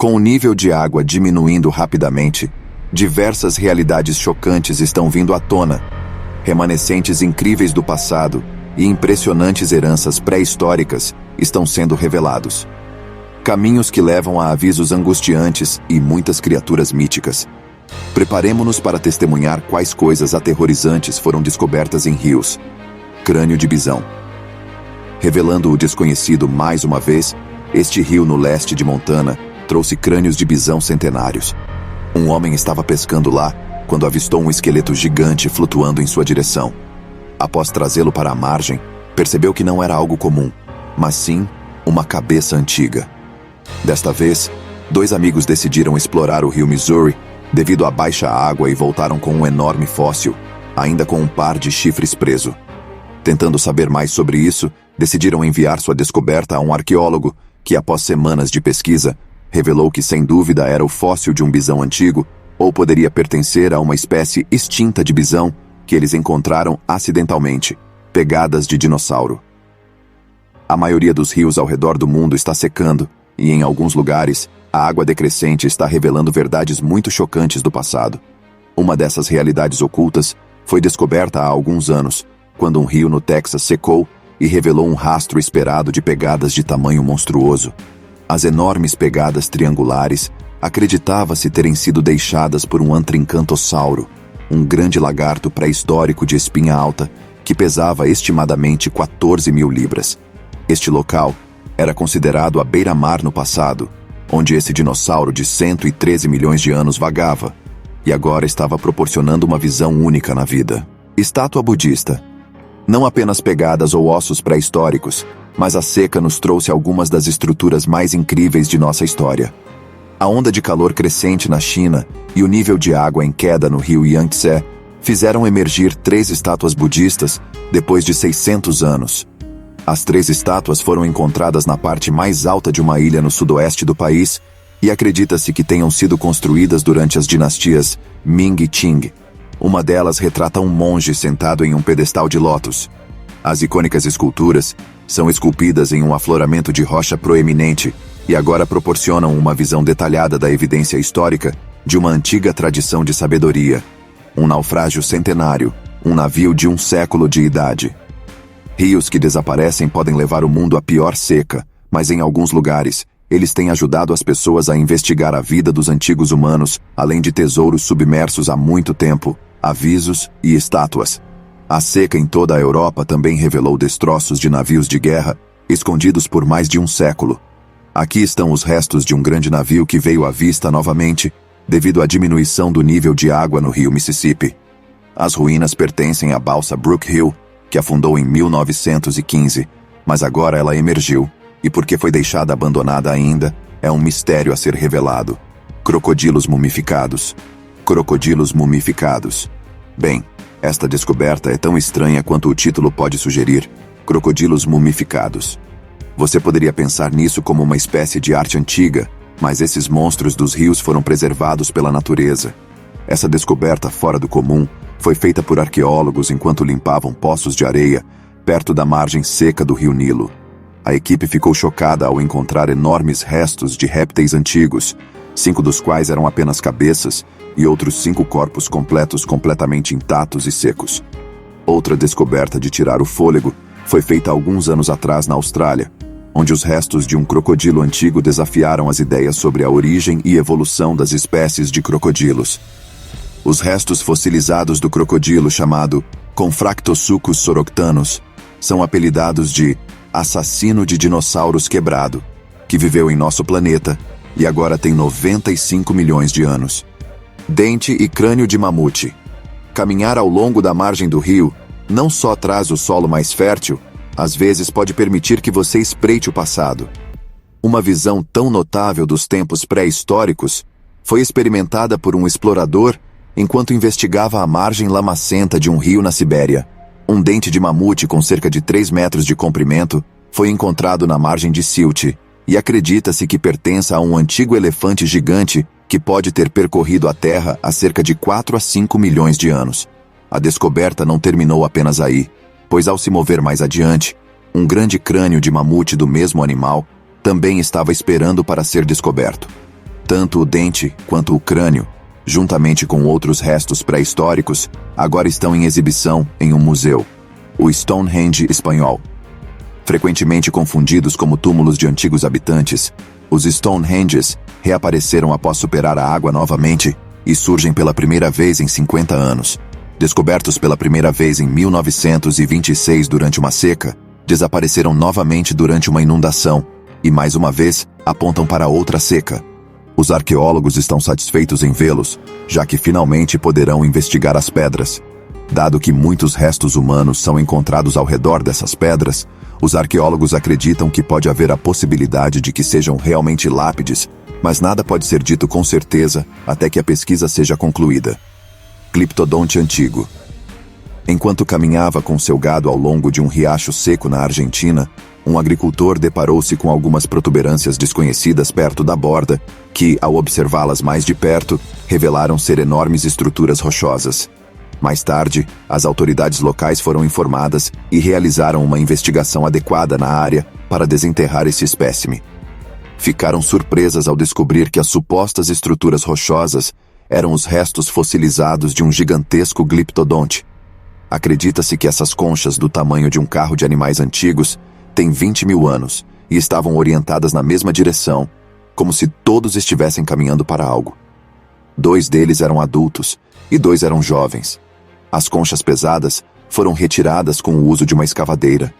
Com o nível de água diminuindo rapidamente, diversas realidades chocantes estão vindo à tona. Remanescentes incríveis do passado e impressionantes heranças pré-históricas estão sendo revelados. Caminhos que levam a avisos angustiantes e muitas criaturas míticas. Preparemo-nos para testemunhar quais coisas aterrorizantes foram descobertas em rios. Crânio de bisão. Revelando o desconhecido mais uma vez, este rio no leste de Montana trouxe crânios de bisão centenários. Um homem estava pescando lá quando avistou um esqueleto gigante flutuando em sua direção. Após trazê-lo para a margem, percebeu que não era algo comum, mas sim uma cabeça antiga. Desta vez, 2 amigos decidiram explorar o rio Missouri devido à baixa água e voltaram com um enorme fóssil, ainda com um par de chifres preso. Tentando saber mais sobre isso, decidiram enviar sua descoberta a um arqueólogo que, após semanas de pesquisa, revelou que sem dúvida era o fóssil de um bisão antigo ou poderia pertencer a uma espécie extinta de bisão que eles encontraram acidentalmente, pegadas de dinossauro. A maioria dos rios ao redor do mundo está secando e, em alguns lugares, a água decrescente está revelando verdades muito chocantes do passado. Uma dessas realidades ocultas foi descoberta há alguns anos, quando um rio no Texas secou e revelou um rastro esperado de pegadas de tamanho monstruoso. As enormes pegadas triangulares acreditava-se terem sido deixadas por um antrincantossauro, um grande lagarto pré-histórico de espinha alta que pesava estimadamente 14.000 libras. Este local era considerado a beira-mar no passado, onde esse dinossauro de 113 milhões de anos vagava, e agora estava proporcionando uma visão única na vida. Estátua budista. Não apenas pegadas ou ossos pré-históricos, mas a seca nos trouxe algumas das estruturas mais incríveis de nossa história. A onda de calor crescente na China e o nível de água em queda no rio Yangtze fizeram emergir 3 estátuas budistas depois de 600 anos. As 3 estátuas foram encontradas na parte mais alta de uma ilha no sudoeste do país e acredita-se que tenham sido construídas durante as dinastias Ming e Qing. Uma delas retrata um monge sentado em um pedestal de lótus. As icônicas esculturas são esculpidas em um afloramento de rocha proeminente e agora proporcionam uma visão detalhada da evidência histórica de uma antiga tradição de sabedoria. Um naufrágio centenário, um navio de 1 século de idade. Rios que desaparecem podem levar o mundo à pior seca, mas em alguns lugares, eles têm ajudado as pessoas a investigar a vida dos antigos humanos, além de tesouros submersos há muito tempo, avisos e estátuas. A seca em toda a Europa também revelou destroços de navios de guerra, escondidos por mais de 1 século. Aqui estão os restos de um grande navio que veio à vista novamente, devido à diminuição do nível de água no rio Mississippi. As ruínas pertencem à balsa Brook Hill, que afundou em 1915, mas agora ela emergiu, e porque foi deixada abandonada ainda, é um mistério a ser revelado. Crocodilos mumificados. Crocodilos mumificados. Bem, esta descoberta é tão estranha quanto o título pode sugerir: crocodilos mumificados. Você poderia pensar nisso como uma espécie de arte antiga, mas esses monstros dos rios foram preservados pela natureza. Essa descoberta fora do comum foi feita por arqueólogos enquanto limpavam poços de areia perto da margem seca do rio Nilo. A equipe ficou chocada ao encontrar enormes restos de répteis antigos, 5 dos quais eram apenas cabeças e outros 5 corpos completos completamente intactos e secos. Outra descoberta de tirar o fôlego foi feita alguns anos atrás na Austrália, onde os restos de um crocodilo antigo desafiaram as ideias sobre a origem e evolução das espécies de crocodilos. Os restos fossilizados do crocodilo chamado Confractosuchus soroctanus são apelidados de assassino de dinossauros quebrado, que viveu em nosso planeta e agora tem 95 milhões de anos. Dente e crânio de mamute. Caminhar ao longo da margem do rio não só traz o solo mais fértil, às vezes pode permitir que você espreite o passado. Uma visão tão notável dos tempos pré-históricos foi experimentada por um explorador enquanto investigava a margem lamacenta de um rio na Sibéria. Um dente de mamute com cerca de 3 metros de comprimento foi encontrado na margem de Silt, e acredita-se que pertença a um antigo elefante gigante que pode ter percorrido a Terra há cerca de 4 a 5 milhões de anos. A descoberta não terminou apenas aí, pois ao se mover mais adiante, um grande crânio de mamute do mesmo animal também estava esperando para ser descoberto. Tanto o dente quanto o crânio, juntamente com outros restos pré-históricos, agora estão em exibição em um museu, o Stonehenge espanhol. Frequentemente confundidos como túmulos de antigos habitantes, os Stonehenges reapareceram após superar a água novamente e surgem pela primeira vez em 50 anos. Descobertos pela primeira vez em 1926 durante uma seca, desapareceram novamente durante uma inundação e, mais uma vez, apontam para outra seca. Os arqueólogos estão satisfeitos em vê-los, já que finalmente poderão investigar as pedras. Dado que muitos restos humanos são encontrados ao redor dessas pedras, os arqueólogos acreditam que pode haver a possibilidade de que sejam realmente lápides, mas nada pode ser dito com certeza até que a pesquisa seja concluída. Gliptodonte antigo. Enquanto caminhava com seu gado ao longo de um riacho seco na Argentina, um agricultor deparou-se com algumas protuberâncias desconhecidas perto da borda, que, ao observá-las mais de perto, revelaram ser enormes estruturas rochosas. Mais tarde, as autoridades locais foram informadas e realizaram uma investigação adequada na área para desenterrar esse espécime. Ficaram surpresas ao descobrir que as supostas estruturas rochosas eram os restos fossilizados de um gigantesco gliptodonte. Acredita-se que essas conchas do tamanho de um carro de animais antigos têm 20 mil anos e estavam orientadas na mesma direção, como se todos estivessem caminhando para algo. 2 deles eram adultos e 2 eram jovens. As conchas pesadas foram retiradas com o uso de uma escavadeira,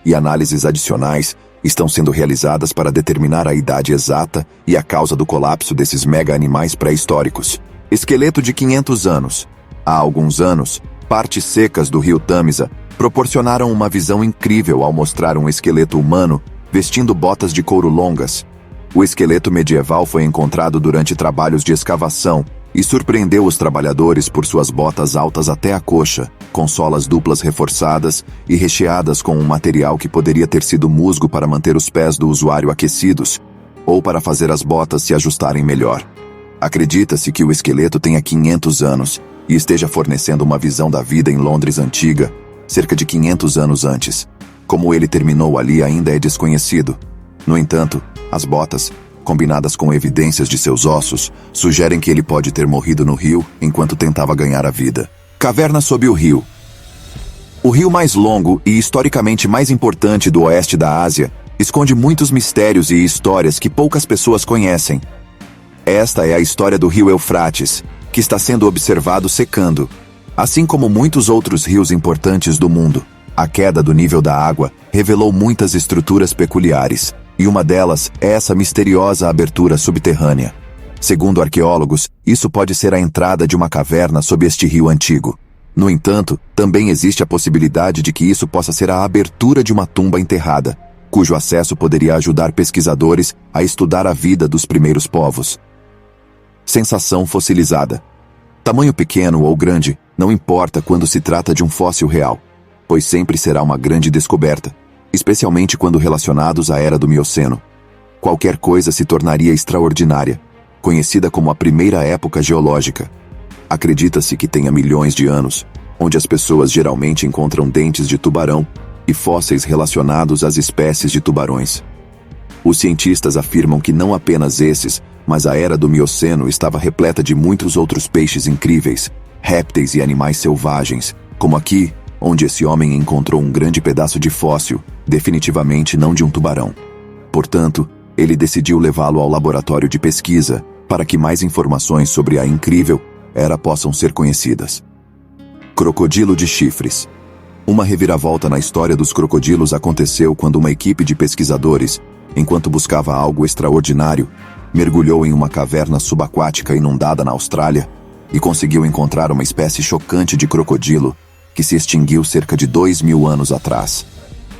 e análises adicionais estão sendo realizadas para determinar a idade exata e a causa do colapso desses mega-animais pré-históricos. Esqueleto de 500 anos. Há alguns anos, partes secas do rio Tamisa proporcionaram uma visão incrível ao mostrar um esqueleto humano vestindo botas de couro longas. O esqueleto medieval foi encontrado durante trabalhos de escavação e surpreendeu os trabalhadores por suas botas altas até a coxa, com solas duplas reforçadas e recheadas com um material que poderia ter sido musgo para manter os pés do usuário aquecidos, ou para fazer as botas se ajustarem melhor. Acredita-se que o esqueleto tenha 500 anos e esteja fornecendo uma visão da vida em Londres antiga, cerca de 500 anos antes. Como ele terminou ali ainda é desconhecido. No entanto, as botas, combinadas com evidências de seus ossos, sugerem que ele pode ter morrido no rio enquanto tentava ganhar a vida. Caverna sob o rio. O rio mais longo e historicamente mais importante do oeste da Ásia esconde muitos mistérios e histórias que poucas pessoas conhecem. Esta é a história do rio Eufrates, que está sendo observado secando. Assim como muitos outros rios importantes do mundo, a queda do nível da água revelou muitas estruturas peculiares, e uma delas é essa misteriosa abertura subterrânea. Segundo arqueólogos, isso pode ser a entrada de uma caverna sob este rio antigo. No entanto, também existe a possibilidade de que isso possa ser a abertura de uma tumba enterrada, cujo acesso poderia ajudar pesquisadores a estudar a vida dos primeiros povos. Sensação fossilizada. Tamanho pequeno ou grande, não importa quando se trata de um fóssil real, pois sempre será uma grande descoberta, especialmente quando relacionados à era do Mioceno. Qualquer coisa se tornaria extraordinária, conhecida como a primeira época geológica. Acredita-se que tenha milhões de anos, onde as pessoas geralmente encontram dentes de tubarão e fósseis relacionados às espécies de tubarões. Os cientistas afirmam que não apenas esses, mas a era do Mioceno estava repleta de muitos outros peixes incríveis, répteis e animais selvagens, como aqui, onde esse homem encontrou um grande pedaço de fóssil, definitivamente não de um tubarão. Portanto, ele decidiu levá-lo ao laboratório de pesquisa, para que mais informações sobre a incrível era possam ser conhecidas. Crocodilo de chifres. Uma reviravolta na história dos crocodilos aconteceu quando uma equipe de pesquisadores, enquanto buscava algo extraordinário, mergulhou em uma caverna subaquática inundada na Austrália e conseguiu encontrar uma espécie chocante de crocodilo que se extinguiu cerca de 2.000 anos atrás.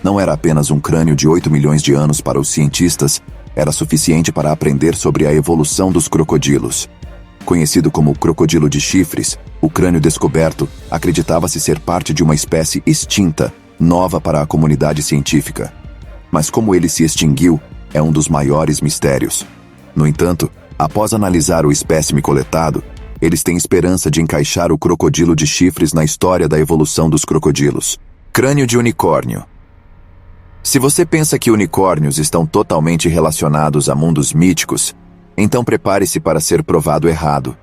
Não era apenas um crânio de 8 milhões de anos para os cientistas, era suficiente para aprender sobre a evolução dos crocodilos. Conhecido como crocodilo de chifres, o crânio descoberto acreditava-se ser parte de uma espécie extinta, nova para a comunidade científica. Mas como ele se extinguiu, é um dos maiores mistérios. No entanto, após analisar o espécime coletado, eles têm esperança de encaixar o crocodilo de chifres na história da evolução dos crocodilos. Crânio de unicórnio. Se você pensa que unicórnios estão totalmente relacionados a mundos míticos, Então prepare-se para ser provado errado,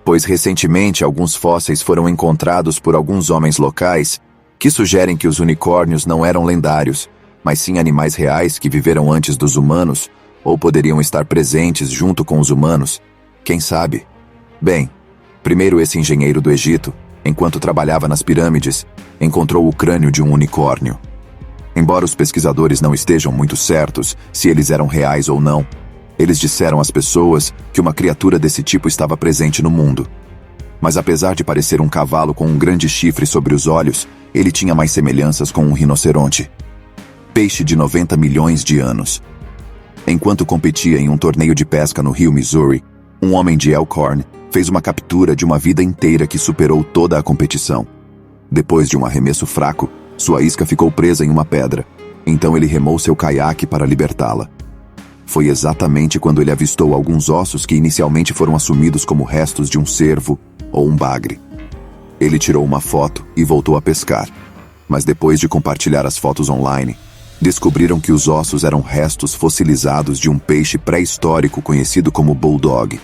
pois recentemente alguns fósseis foram encontrados por alguns homens locais que sugerem que os unicórnios não eram lendários, mas sim animais reais que viveram antes dos humanos ou poderiam estar presentes junto com os humanos. Quem sabe? Bem, primeiro esse engenheiro do Egito, enquanto trabalhava nas pirâmides, encontrou o crânio de um unicórnio. Embora os pesquisadores não estejam muito certos se eles eram reais ou não, eles disseram às pessoas que uma criatura desse tipo estava presente no mundo. Mas apesar de parecer um cavalo com um grande chifre sobre os olhos, ele tinha mais semelhanças com um rinoceronte. Peixe de 90 milhões de anos. Enquanto competia em um torneio de pesca no rio Missouri, um homem de Elkhorn fez uma captura de uma vida inteira que superou toda a competição. Depois de um arremesso fraco, sua isca ficou presa em uma pedra. Então ele remou seu caiaque para libertá-la. Foi exatamente quando ele avistou alguns ossos que inicialmente foram assumidos como restos de um cervo ou um bagre. Ele tirou uma foto e voltou a pescar. Mas depois de compartilhar as fotos online, descobriram que os ossos eram restos fossilizados de um peixe pré-histórico conhecido como bulldog.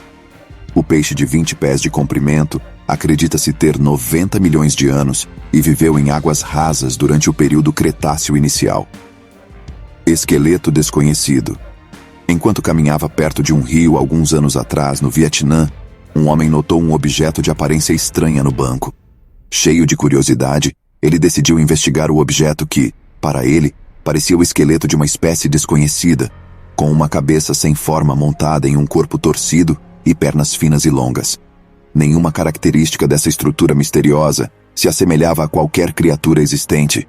O peixe de 20 pés de comprimento acredita-se ter 90 milhões de anos e viveu em águas rasas durante o período Cretáceo inicial. Esqueleto desconhecido. Enquanto caminhava perto de um rio alguns anos atrás, no Vietnã, um homem notou um objeto de aparência estranha no banco. Cheio de curiosidade, ele decidiu investigar o objeto que, para ele, parecia o esqueleto de uma espécie desconhecida, com uma cabeça sem forma montada em um corpo torcido e pernas finas e longas. Nenhuma característica dessa estrutura misteriosa se assemelhava a qualquer criatura existente.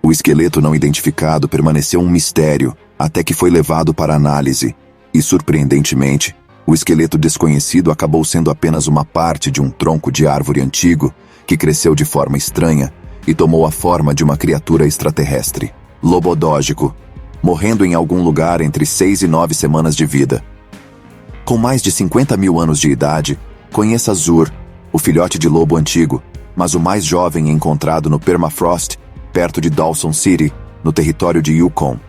O esqueleto não identificado permaneceu um mistério até que foi levado para análise, e, surpreendentemente, o esqueleto desconhecido acabou sendo apenas uma parte de um tronco de árvore antigo que cresceu de forma estranha e tomou a forma de uma criatura extraterrestre, lobodógico, morrendo em algum lugar entre 6 e 9 semanas de vida. Com mais de 50 mil anos de idade, conheça Zur, o filhote de lobo antigo, mas o mais jovem encontrado no Permafrost, perto de Dawson City, no território de Yukon.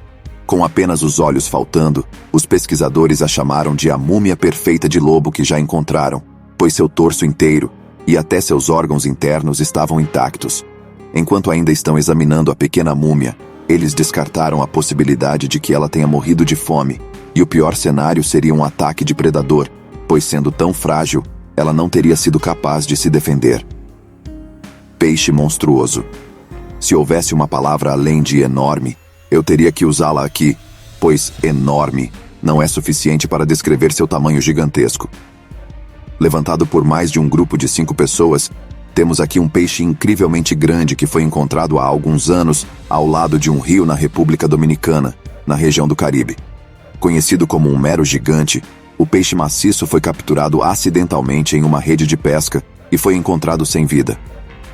Com apenas os olhos faltando, os pesquisadores a chamaram de a múmia perfeita de lobo que já encontraram, pois seu torso inteiro e até seus órgãos internos estavam intactos. Enquanto ainda estão examinando a pequena múmia, eles descartaram a possibilidade de que ela tenha morrido de fome, e o pior cenário seria um ataque de predador, pois sendo tão frágil, ela não teria sido capaz de se defender. Peixe monstruoso. Se houvesse uma palavra além de enorme, eu teria que usá-la aqui, pois enorme não é suficiente para descrever seu tamanho gigantesco. Levantado por mais de um grupo de 5 pessoas, temos aqui um peixe incrivelmente grande que foi encontrado há alguns anos ao lado de um rio na República Dominicana, na região do Caribe. Conhecido como um mero gigante, o peixe maciço foi capturado acidentalmente em uma rede de pesca e foi encontrado sem vida.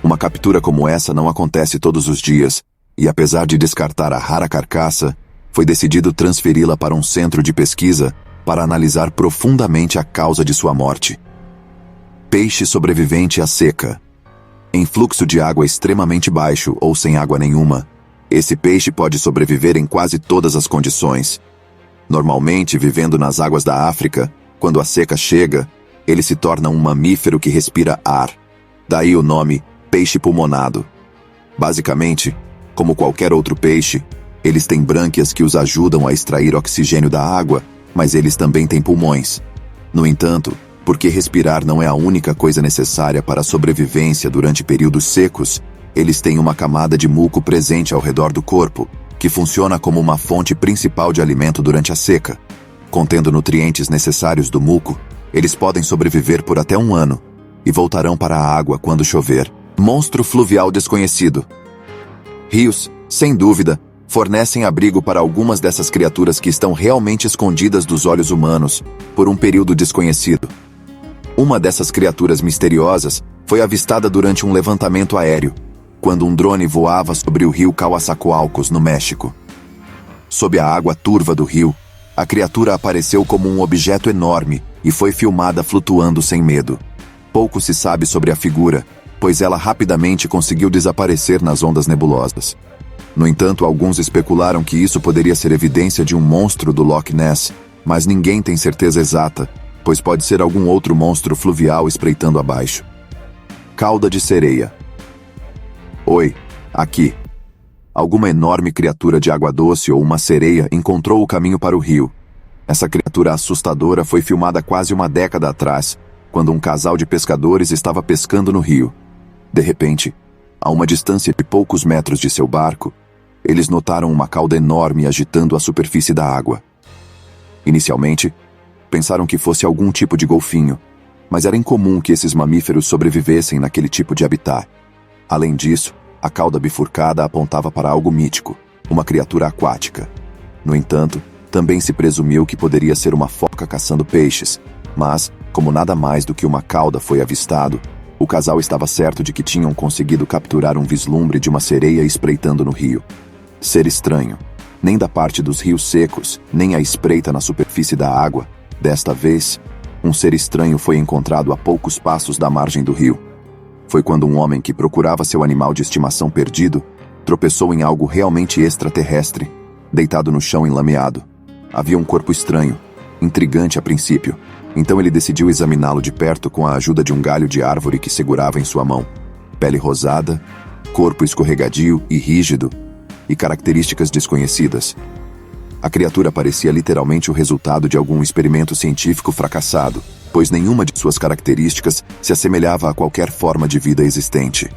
Uma captura como essa não acontece todos os dias, e apesar de descartar a rara carcaça, foi decidido transferi-la para um centro de pesquisa para analisar profundamente a causa de sua morte. Peixe sobrevivente à seca. Em fluxo de água extremamente baixo ou sem água nenhuma, esse peixe pode sobreviver em quase todas as condições. Normalmente, vivendo nas águas da África, quando a seca chega, ele se torna um mamífero que respira ar. Daí o nome peixe pulmonado. Basicamente, como qualquer outro peixe, eles têm brânquias que os ajudam a extrair oxigênio da água, mas eles também têm pulmões. No entanto, porque respirar não é a única coisa necessária para a sobrevivência durante períodos secos, eles têm uma camada de muco presente ao redor do corpo, que funciona como uma fonte principal de alimento durante a seca. Contendo nutrientes necessários do muco, eles podem sobreviver por até 1 ano, e voltarão para a água quando chover. Monstro fluvial desconhecido. Rios, sem dúvida, fornecem abrigo para algumas dessas criaturas que estão realmente escondidas dos olhos humanos, por um período desconhecido. Uma dessas criaturas misteriosas foi avistada durante um levantamento aéreo, quando um drone voava sobre o rio Coatzacoalcos, no México. Sob a água turva do rio, a criatura apareceu como um objeto enorme e foi filmada flutuando sem medo. Pouco se sabe sobre a figura, pois ela rapidamente conseguiu desaparecer nas ondas nebulosas. No entanto, alguns especularam que isso poderia ser evidência de um monstro do Loch Ness, mas ninguém tem certeza exata, pois pode ser algum outro monstro fluvial espreitando abaixo. Cauda de sereia. Oi, aqui. Alguma enorme criatura de água doce ou uma sereia encontrou o caminho para o rio. Essa criatura assustadora foi filmada quase uma década atrás, quando um casal de pescadores estava pescando no rio. De repente, a uma distância de poucos metros de seu barco, eles notaram uma cauda enorme agitando a superfície da água. Inicialmente, pensaram que fosse algum tipo de golfinho, mas era incomum que esses mamíferos sobrevivessem naquele tipo de habitat. Além disso, a cauda bifurcada apontava para algo mítico, uma criatura aquática. No entanto, também se presumiu que poderia ser uma foca caçando peixes, mas, como nada mais do que uma cauda foi avistado, o casal estava certo de que tinham conseguido capturar um vislumbre de uma sereia espreitando no rio. Ser estranho. Nem da parte dos rios secos, nem a espreita na superfície da água. Desta vez, um ser estranho foi encontrado a poucos passos da margem do rio. Foi quando um homem que procurava seu animal de estimação perdido tropeçou em algo realmente extraterrestre, deitado no chão enlameado. Havia um corpo estranho, intrigante a princípio, então ele decidiu examiná-lo de perto com a ajuda de um galho de árvore que segurava em sua mão. Pele rosada, corpo escorregadio e rígido, e características desconhecidas. A criatura parecia literalmente o resultado de algum experimento científico fracassado, pois nenhuma de suas características se assemelhava a qualquer forma de vida existente.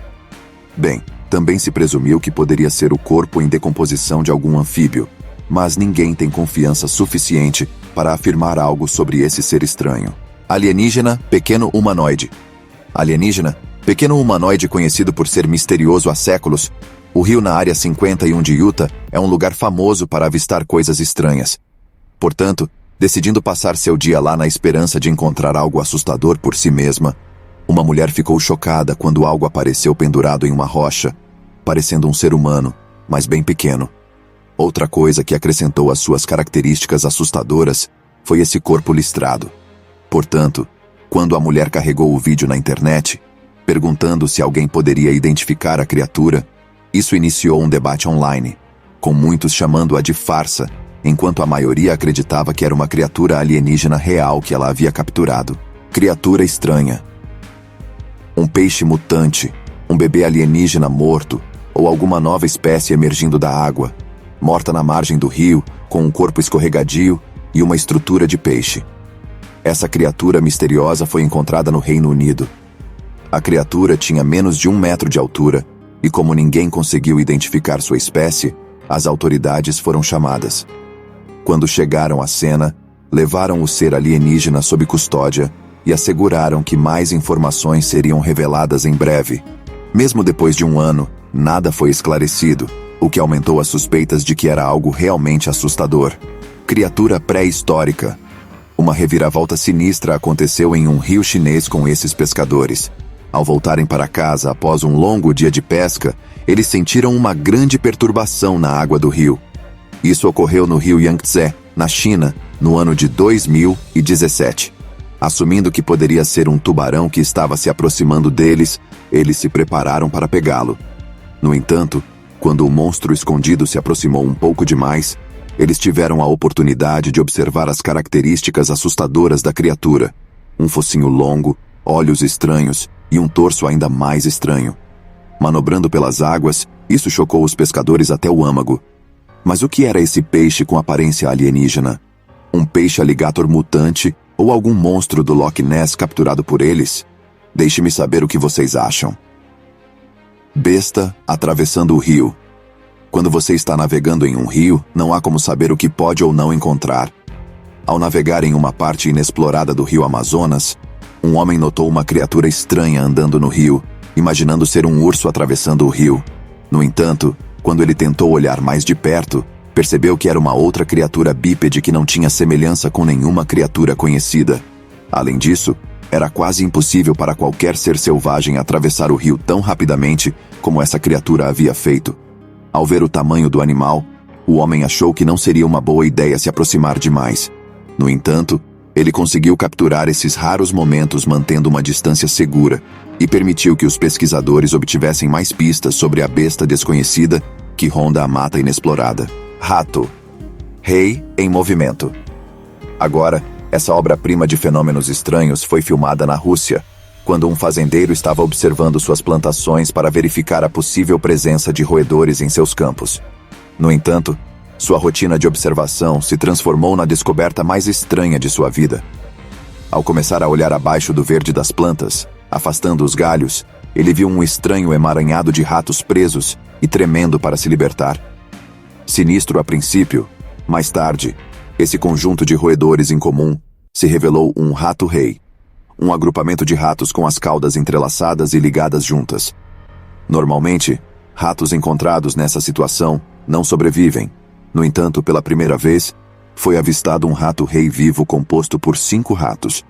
Bem, também se presumiu que poderia ser o corpo em decomposição de algum anfíbio, mas ninguém tem confiança suficiente para afirmar algo sobre esse ser estranho. Alienígena, pequeno humanoide. Alienígena, pequeno humanoide conhecido por ser misterioso há séculos. O rio na Área 51 de Utah é um lugar famoso para avistar coisas estranhas. Portanto, decidindo passar seu dia lá na esperança de encontrar algo assustador por si mesma, uma mulher ficou chocada quando algo apareceu pendurado em uma rocha, parecendo um ser humano, mas bem pequeno. Outra coisa que acrescentou às suas características assustadoras foi esse corpo listrado. Portanto, quando a mulher carregou o vídeo na internet, perguntando se alguém poderia identificar a criatura, isso iniciou um debate online, com muitos chamando-a de farsa, enquanto a maioria acreditava que era uma criatura alienígena real que ela havia capturado. Criatura estranha. Um peixe mutante, um bebê alienígena morto, ou alguma nova espécie emergindo da água, morta na margem do rio, com um corpo escorregadio e uma estrutura de peixe. Essa criatura misteriosa foi encontrada no Reino Unido. A criatura tinha menos de 1 metro de altura, e como ninguém conseguiu identificar sua espécie, as autoridades foram chamadas. Quando chegaram à cena, levaram o ser alienígena sob custódia e asseguraram que mais informações seriam reveladas em breve. Mesmo depois de 1 ano, nada foi esclarecido, o que aumentou as suspeitas de que era algo realmente assustador. Criatura pré-histórica. Uma reviravolta sinistra aconteceu em um rio chinês com esses pescadores. Ao voltarem para casa após um longo dia de pesca, eles sentiram uma grande perturbação na água do rio. Isso ocorreu no rio Yangtze, na China, no ano de 2017. Assumindo que poderia ser um tubarão que estava se aproximando deles, eles se prepararam para pegá-lo. No entanto, quando o monstro escondido se aproximou um pouco demais, eles tiveram a oportunidade de observar as características assustadoras da criatura. Um focinho longo, olhos estranhos e um torso ainda mais estranho. Manobrando pelas águas, isso chocou os pescadores até o âmago. Mas o que era esse peixe com aparência alienígena? Um peixe alligator mutante ou algum monstro do Loch Ness capturado por eles? Deixe-me saber o que vocês acham. Besta atravessando o rio. Quando você está navegando em um rio, não há como saber o que pode ou não encontrar. Ao navegar em uma parte inexplorada do rio Amazonas, um homem notou uma criatura estranha andando no rio, imaginando ser um urso atravessando o rio. No entanto, quando ele tentou olhar mais de perto, percebeu que era uma outra criatura bípede que não tinha semelhança com nenhuma criatura conhecida. Além disso, era quase impossível para qualquer ser selvagem atravessar o rio tão rapidamente como essa criatura havia feito. Ao ver o tamanho do animal, o homem achou que não seria uma boa ideia se aproximar demais. No entanto, ele conseguiu capturar esses raros momentos mantendo uma distância segura e permitiu que os pesquisadores obtivessem mais pistas sobre a besta desconhecida que ronda a mata inexplorada. Rato. Rei em movimento. Agora, essa obra-prima de fenômenos estranhos foi filmada na Rússia, quando um fazendeiro estava observando suas plantações para verificar a possível presença de roedores em seus campos. No entanto, sua rotina de observação se transformou na descoberta mais estranha de sua vida. Ao começar a olhar abaixo do verde das plantas, afastando os galhos, ele viu um estranho emaranhado de ratos presos e tremendo para se libertar. Sinistro a princípio, mais tarde, esse conjunto de roedores incomum se revelou um rato-rei, um agrupamento de ratos com as caudas entrelaçadas e ligadas juntas. Normalmente, ratos encontrados nessa situação não sobrevivem. No entanto, pela primeira vez, foi avistado um rato-rei vivo composto por 5 ratos.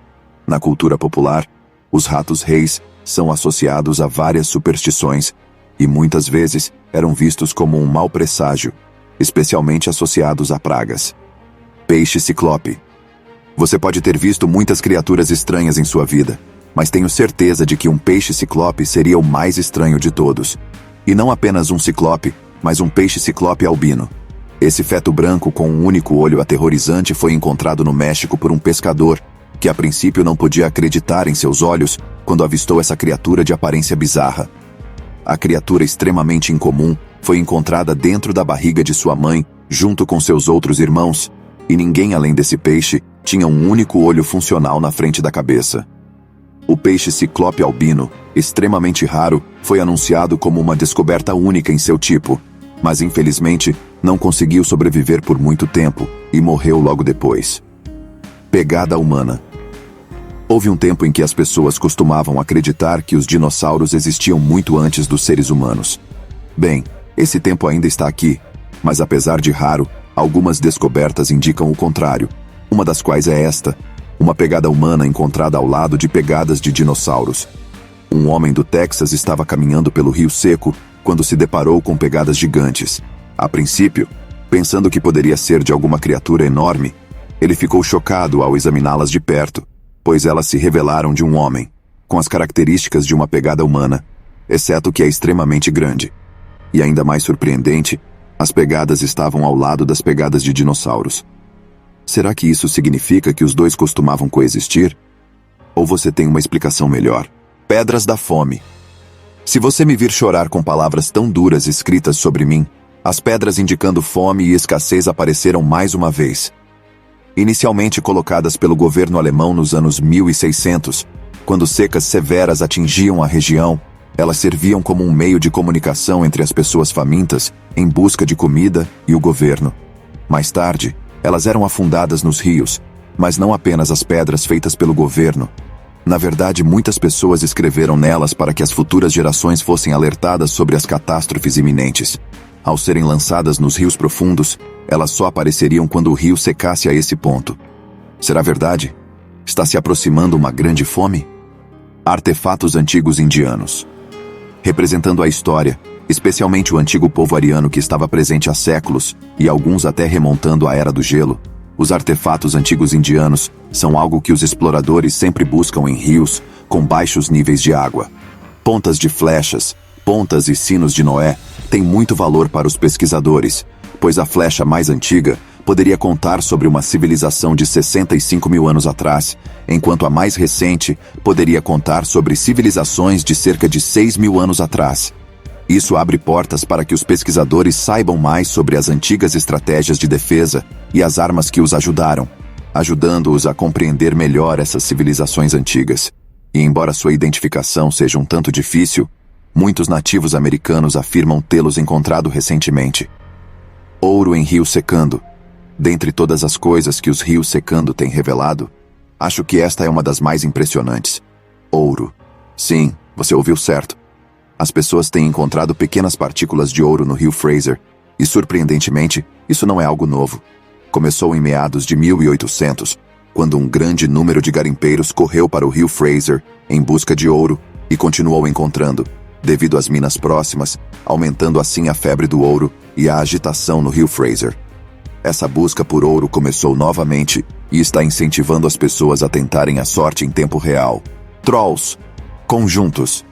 Na cultura popular, os ratos-reis são associados a várias superstições e muitas vezes eram vistos como um mau presságio, especialmente associados a pragas. Peixe ciclope. Você pode ter visto muitas criaturas estranhas em sua vida, mas tenho certeza de que um peixe ciclope seria o mais estranho de todos. E não apenas um ciclope, mas um peixe ciclope albino. Esse feto branco com um único olho aterrorizante foi encontrado no México por um pescador, que a princípio não podia acreditar em seus olhos quando avistou essa criatura de aparência bizarra. A criatura extremamente incomum foi encontrada dentro da barriga de sua mãe, junto com seus outros irmãos, e ninguém além desse peixe tinha um único olho funcional na frente da cabeça. O peixe ciclope albino, extremamente raro, foi anunciado como uma descoberta única em seu tipo, mas infelizmente não conseguiu sobreviver por muito tempo e morreu logo depois. Pegada humana. Houve um tempo em que as pessoas costumavam acreditar que os dinossauros existiam muito antes dos seres humanos. Bem, esse tempo ainda está aqui, mas apesar de raro, algumas descobertas indicam o contrário, uma das quais é esta: uma pegada humana encontrada ao lado de pegadas de dinossauros. Um homem do Texas estava caminhando pelo Rio Seco quando se deparou com pegadas gigantes. A princípio, pensando que poderia ser de alguma criatura enorme, ele ficou chocado ao examiná-las de perto, pois elas se revelaram de um homem, com as características de uma pegada humana, exceto que é extremamente grande. E ainda mais surpreendente, as pegadas estavam ao lado das pegadas de dinossauros. Será que isso significa que os dois costumavam coexistir? Ou você tem uma explicação melhor? Pedras da fome. Se você me vir chorar com palavras tão duras escritas sobre mim, as pedras indicando fome e escassez apareceram mais uma vez. Inicialmente colocadas pelo governo alemão nos anos 1600, quando secas severas atingiam a região, elas serviam como um meio de comunicação entre as pessoas famintas em busca de comida e o governo. Mais tarde, elas eram afundadas nos rios, mas não apenas as pedras feitas pelo governo. Na verdade, muitas pessoas escreveram nelas para que as futuras gerações fossem alertadas sobre as catástrofes iminentes. Ao serem lançadas nos rios profundos, elas só apareceriam quando o rio secasse a esse ponto. Será verdade? Está se aproximando uma grande fome? Artefatos antigos indianos. Representando a história, especialmente o antigo povo ariano que estava presente há séculos, e alguns até remontando à Era do Gelo, os artefatos antigos indianos são algo que os exploradores sempre buscam em rios com baixos níveis de água. Pontas de flechas, pontas e sinos de Noé têm muito valor para os pesquisadores, pois a flecha mais antiga poderia contar sobre uma civilização de 65 mil anos atrás, enquanto a mais recente poderia contar sobre civilizações de cerca de 6 mil anos atrás. Isso abre portas para que os pesquisadores saibam mais sobre as antigas estratégias de defesa e as armas que os ajudaram, ajudando-os a compreender melhor essas civilizações antigas. E embora sua identificação seja um tanto difícil, muitos nativos americanos afirmam tê-los encontrado recentemente. Ouro em rio secando. Dentre todas as coisas que os rios secando têm revelado, acho que esta é uma das mais impressionantes. Ouro. Sim, você ouviu certo. As pessoas têm encontrado pequenas partículas de ouro no rio Fraser, e surpreendentemente, isso não é algo novo. Começou em meados de 1800, quando um grande número de garimpeiros correu para o rio Fraser em busca de ouro e continuou encontrando, devido às minas próximas, aumentando assim a febre do ouro e a agitação no rio Fraser. Essa busca por ouro começou novamente e está incentivando as pessoas a tentarem a sorte em tempo real. Trolls. Conjuntos.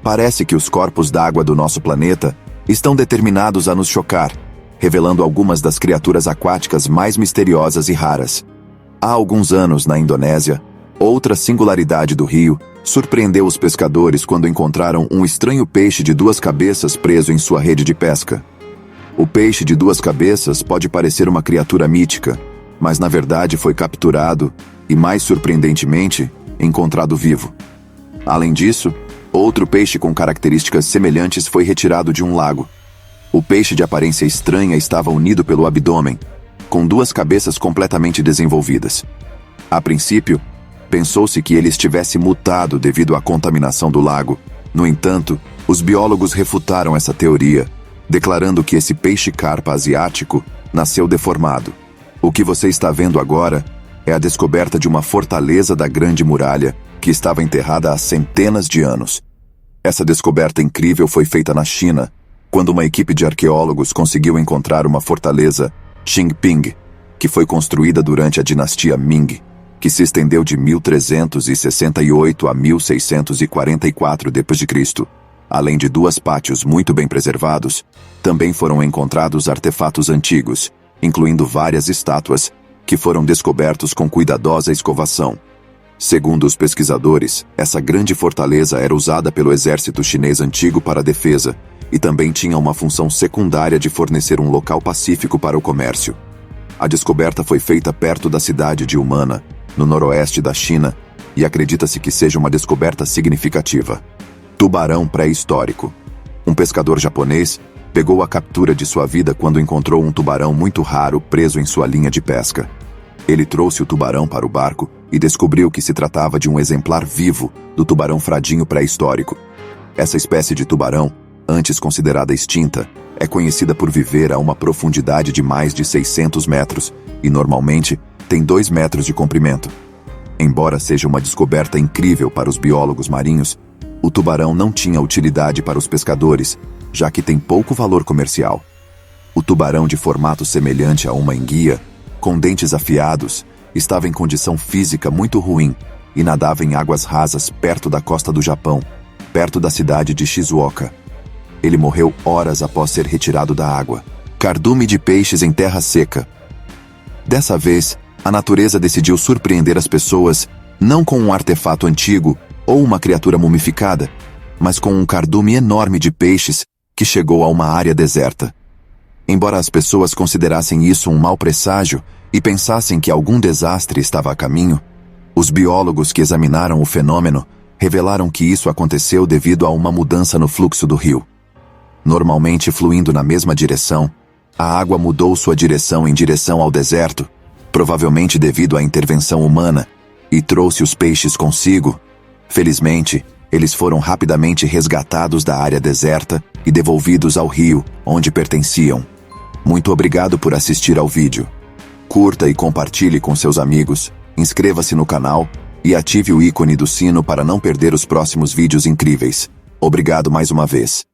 Parece que os corpos d'água do nosso planeta estão determinados a nos chocar, revelando algumas das criaturas aquáticas mais misteriosas e raras. Há alguns anos, na Indonésia, outra singularidade do rio surpreendeu os pescadores quando encontraram um estranho peixe de 2 cabeças preso em sua rede de pesca. O peixe de 2 cabeças pode parecer uma criatura mítica, mas na verdade foi capturado e, mais surpreendentemente, encontrado vivo. Além disso, outro peixe com características semelhantes foi retirado de um lago. O peixe de aparência estranha estava unido pelo abdômen, com 2 cabeças completamente desenvolvidas. A princípio, pensou-se que ele estivesse mutado devido à contaminação do lago. No entanto, os biólogos refutaram essa teoria, declarando que esse peixe-carpa asiático nasceu deformado. O que você está vendo agora é a descoberta de uma fortaleza da Grande Muralha que estava enterrada há centenas de anos. Essa descoberta incrível foi feita na China, quando uma equipe de arqueólogos conseguiu encontrar uma fortaleza Qingping, que foi construída durante a dinastia Ming, que se estendeu de 1368 a 1644 d.C. Além de 2 pátios muito bem preservados, também foram encontrados artefatos antigos, incluindo várias estátuas, que foram descobertos com cuidadosa escovação. Segundo os pesquisadores, essa grande fortaleza era usada pelo exército chinês antigo para a defesa e também tinha uma função secundária de fornecer um local pacífico para o comércio. A descoberta foi feita perto da cidade de Umana, no noroeste da China, e acredita-se que seja uma descoberta significativa. Tubarão pré-histórico. Um pescador japonês pegou a captura de sua vida quando encontrou um tubarão muito raro preso em sua linha de pesca. Ele trouxe o tubarão para o barco e descobriu que se tratava de um exemplar vivo do tubarão fradinho pré-histórico. Essa espécie de tubarão, antes considerada extinta, é conhecida por viver a uma profundidade de mais de 600 metros e normalmente tem 2 metros de comprimento. Embora seja uma descoberta incrível para os biólogos marinhos, o tubarão não tinha utilidade para os pescadores, já que tem pouco valor comercial. O tubarão de formato semelhante a uma enguia, com dentes afiados, estava em condição física muito ruim e nadava em águas rasas perto da costa do Japão, perto da cidade de Shizuoka. Ele morreu horas após ser retirado da água. Cardume de peixes em terra seca. Dessa vez, a natureza decidiu surpreender as pessoas não com um artefato antigo ou uma criatura mumificada, mas com um cardume enorme de peixes que chegou a uma área deserta. Embora as pessoas considerassem isso um mau presságio e pensassem que algum desastre estava a caminho, os biólogos que examinaram o fenômeno revelaram que isso aconteceu devido a uma mudança no fluxo do rio. Normalmente fluindo na mesma direção, a água mudou sua direção em direção ao deserto, provavelmente devido à intervenção humana, e trouxe os peixes consigo. Felizmente, eles foram rapidamente resgatados da área deserta e devolvidos ao rio, onde pertenciam. Muito obrigado por assistir ao vídeo. Curta e compartilhe com seus amigos, inscreva-se no canal e ative o ícone do sino para não perder os próximos vídeos incríveis. Obrigado mais uma vez.